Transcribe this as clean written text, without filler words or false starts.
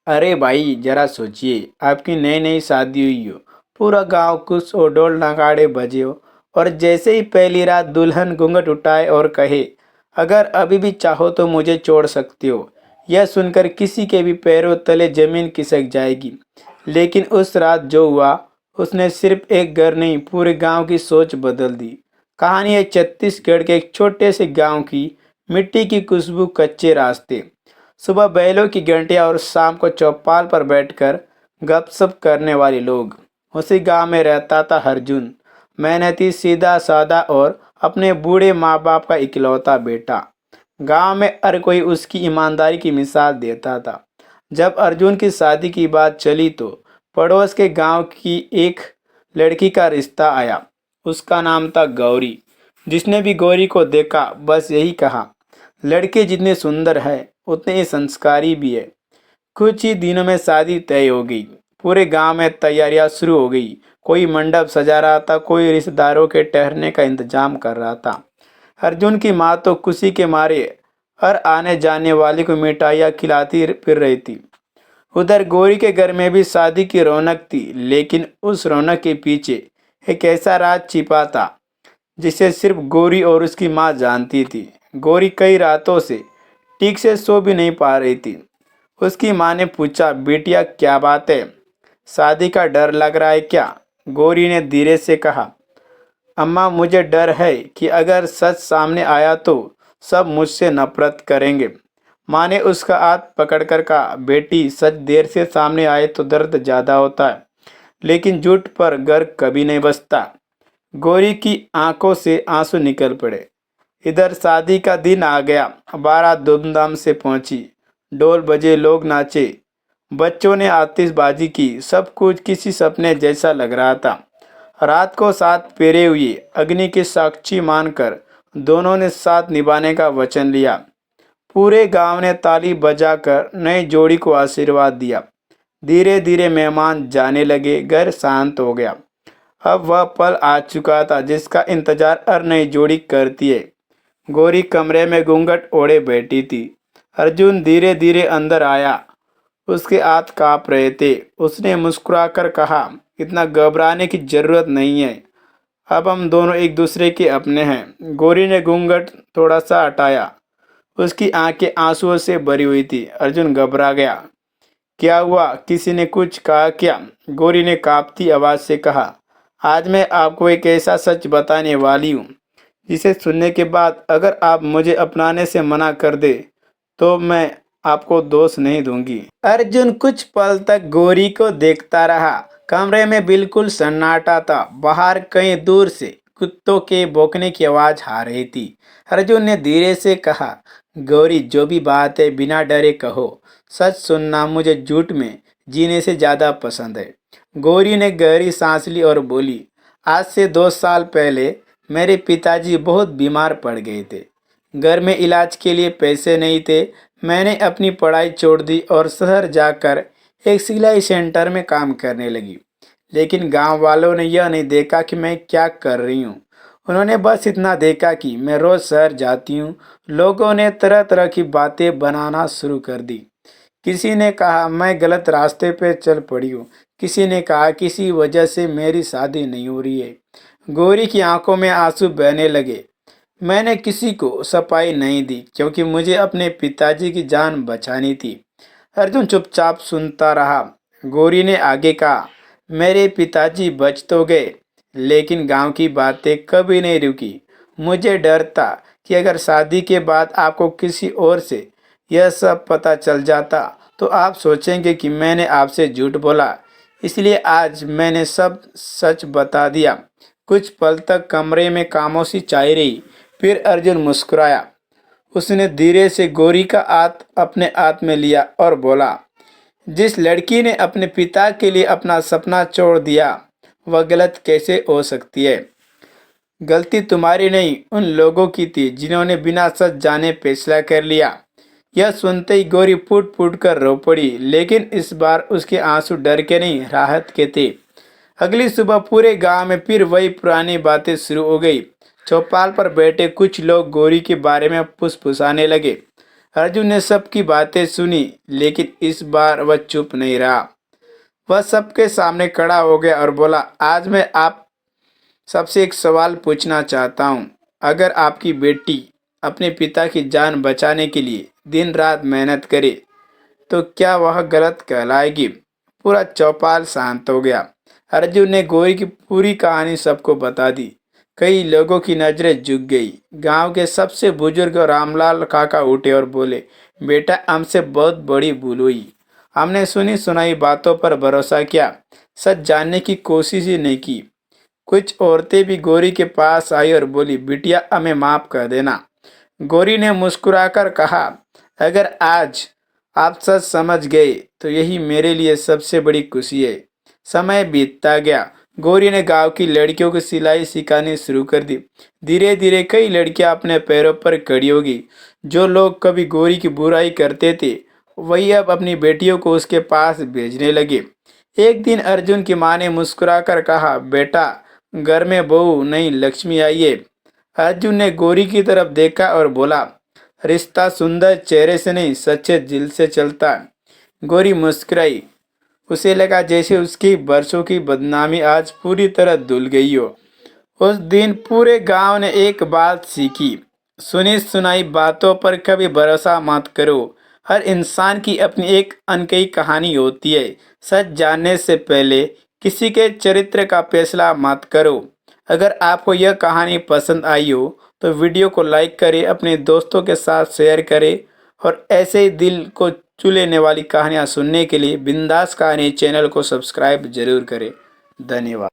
अरे भाई जरा सोचिए, आपकी नई नई शादी हुई हो, पूरा गांव खुश हो, ढोल नगाड़े बजे हो, और जैसे ही पहली रात दुल्हन घूंघट उठाए और कहे, अगर अभी भी चाहो तो मुझे छोड़ सकते हो। यह सुनकर किसी के भी पैरों तले जमीन खिसक जाएगी। लेकिन उस रात जो हुआ, उसने सिर्फ एक घर नहीं, पूरे गांव की सोच बदल दी। कहानी है छत्तीसगढ़ के एक छोटे से गांव की। मिट्टी की खुशबू, कच्चे रास्ते, सुबह बैलों की घंटियां और शाम को चौपाल पर बैठकर गपशप करने वाले लोग। उसी गांव में रहता था अर्जुन, मेहनती, सीधा साधा और अपने बूढ़े माँ बाप का इकलौता बेटा। गांव में हर कोई उसकी ईमानदारी की मिसाल देता था। जब अर्जुन की शादी की बात चली तो पड़ोस के गांव की एक लड़की का रिश्ता आया। उसका नाम था गौरी। जिसने भी गौरी को देखा बस यही कहा, लड़के जितने सुंदर है उतने ही संस्कारी भी है। कुछ ही दिनों में शादी तय हो गई। पूरे गांव में तैयारियां शुरू हो गई। कोई मंडप सजा रहा था, कोई रिश्तेदारों के ठहरने का इंतजाम कर रहा था। अर्जुन की माँ तो खुशी के मारे हर आने जाने वाले को मिठाइयाँ खिलाती फिर रही थी। उधर गौरी के घर में भी शादी की रौनक थी, लेकिन उस रौनक के पीछे एक ऐसा राज छिपा था जिसे सिर्फ गौरी और उसकी माँ जानती थी। गौरी कई रातों से ठीक से सो भी नहीं पा रही थी। उसकी माँ ने पूछा, बेटिया क्या बात है, शादी का डर लग रहा है क्या? गौरी ने धीरे से कहा, अम्मा मुझे डर है कि अगर सच सामने आया तो सब मुझसे नफरत करेंगे। माँ ने उसका हाथ पकड़कर कहा, बेटी सच देर से सामने आए तो दर्द ज्यादा होता है, लेकिन झूठ पर घर कभी नहीं बसता। गौरी की आंखों से आंसू निकल पड़े। इधर शादी का दिन आ गया। बारात धूमधाम से पहुंची। ढोल बजे, लोग नाचे, बच्चों ने आतिशबाजी की। सब कुछ किसी सपने जैसा लग रहा था। रात को 7 फेरे हुए। अग्नि की साक्षी मानकर दोनों ने साथ निभाने का वचन लिया। पूरे गांव ने ताली बजाकर नई जोड़ी को आशीर्वाद दिया। धीरे धीरे मेहमान जाने लगे, घर शांत हो गया। अब वह पल आ चुका था जिसका इंतजार हर नई जोड़ी करती है। गौरी कमरे में घूंघट ओढ़े बैठी थी। अर्जुन धीरे धीरे अंदर आया। उसके हाथ कांप रहे थे। उसने मुस्कुराकर कहा, इतना घबराने की जरूरत नहीं है, अब हम दोनों एक दूसरे के अपने हैं। गौरी ने घूंघट थोड़ा सा हटाया। उसकी आंखें आंसुओं से भरी हुई थी। अर्जुन घबरा गया। क्या हुआ, किसी ने कुछ कहा क्या? गौरी ने कांपती आवाज से कहा, आज मैं आपको एक ऐसा सच बताने वाली हूँ जिसे सुनने के बाद अगर आप मुझे अपनाने से मना कर दे तो मैं आपको दोष नहीं दूंगी। अर्जुन कुछ पल तक गौरी को देखता रहा। कमरे में बिल्कुल सन्नाटा था। बाहर कहीं दूर से कुत्तों के भौंकने की आवाज आ रही थी। अर्जुन ने धीरे से कहा, गौरी जो भी बात है बिना डरे कहो। सच सुनना मुझे झूठ में जीने से ज्यादा पसंद है। गौरी ने गहरी सांस ली और बोली, आज से 2 साल पहले मेरे पिताजी बहुत बीमार पड़ गए थे। घर में इलाज के लिए पैसे नहीं थे। मैंने अपनी पढ़ाई छोड़ दी और शहर जाकर एक सिलाई सेंटर में काम करने लगी। लेकिन गांव वालों ने यह नहीं देखा कि मैं क्या कर रही हूँ। उन्होंने बस इतना देखा कि मैं रोज शहर जाती हूँ। लोगों ने तरह तरह की बातें बनाना शुरू कर दी। किसी ने कहा मैं गलत रास्ते पे चल पड़ी हूँ। किसी ने कहा किसी वजह से मेरी शादी नहीं हो रही है। गौरी की आंखों में आंसू बहने लगे। मैंने किसी को सफाई नहीं दी क्योंकि मुझे अपने पिताजी की जान बचानी थी। अर्जुन चुपचाप सुनता रहा। गौरी ने आगे कहा, मेरे पिताजी बच तो गए, लेकिन गांव की बातें कभी नहीं रुकी। मुझे डर था कि अगर शादी के बाद आपको किसी और से यह सब पता चल जाता तो आप सोचेंगे कि मैंने आपसे झूठ बोला। इसलिए आज मैंने सब सच बता दिया। कुछ पल तक कमरे में खामोशी छाई रही। फिर अर्जुन मुस्कुराया। उसने धीरे से गौरी का हाथ अपने हाथ में लिया और बोला, जिस लड़की ने अपने पिता के लिए अपना सपना छोड़ दिया वह गलत कैसे हो सकती है? गलती तुम्हारी नहीं, उन लोगों की थी जिन्होंने बिना सच जाने फैसला कर लिया। यह सुनते ही गौरी फूट फूट कर रो पड़ी, लेकिन इस बार उसके आंसू डर के नहीं, राहत के थे। अगली सुबह पूरे गांव में फिर वही पुरानी बातें शुरू हो गई। चौपाल पर बैठे कुछ लोग गौरी के बारे में फुसफुसाने लगे। अर्जुन ने सबकी बातें सुनी, लेकिन इस बार वह चुप नहीं रहा। वह सबके सामने खड़ा हो गया और बोला, आज मैं आप सबसे एक सवाल पूछना चाहता हूँ। अगर आपकी बेटी अपने पिता की जान बचाने के लिए दिन रात मेहनत करे, तो क्या वह गलत कहलाएगी? पूरा चौपाल शांत हो गया। अर्जुन ने गौरी की पूरी कहानी सबको बता दी। कई लोगों की नजरें झुक गई। गांव के सबसे बुजुर्ग रामलाल काका उठे और बोले, बेटा, हमसे बहुत बड़ी भूल हुई। हमने सुनी सुनाई बातों पर भरोसा किया, सच जानने की कोशिश ही नहीं की। कुछ औरतें भी गौरी के पास आई और बोली, बिटिया, हमें माफ कर देना। गौरी ने मुस्कुराकर कहा, अगर आज आप सच समझ गए तो यही मेरे लिए सबसे बड़ी खुशी है। समय बीतता गया। गौरी ने गांव की लड़कियों को सिलाई सिखानी शुरू कर दी। धीरे धीरे कई लड़कियां अपने पैरों पर खड़ी होगी। जो लोग कभी गौरी की बुराई करते थे, वही अब अपनी बेटियों को उसके पास भेजने लगे। एक दिन अर्जुन की माँ ने मुस्कुराकर कहा, बेटा, घर में बहू नहीं लक्ष्मी आई है। अर्जुन ने गौरी की तरफ देखा और बोला, रिश्ता सुंदर चेहरे से नहीं, सच्चे दिल से चलता है। गौरी मुस्कुराई। उसे लगा जैसे उसकी बरसों की बदनामी आज पूरी तरह धुल गई हो। उस दिन पूरे गांव ने एक बात सीखी, सुनी सुनाई बातों पर कभी भरोसा मत करो। हर इंसान की अपनी एक अनकही कहानी होती है। सच जानने से पहले किसी के चरित्र का फैसला मत करो। अगर आपको यह कहानी पसंद आई हो तो वीडियो को लाइक करें, अपने दोस्तों के साथ शेयर करें और ऐसे ही दिल को छू लेने वाली कहानियाँ सुनने के लिए बिंदास कहानी चैनल को सब्सक्राइब जरूर करें। धन्यवाद।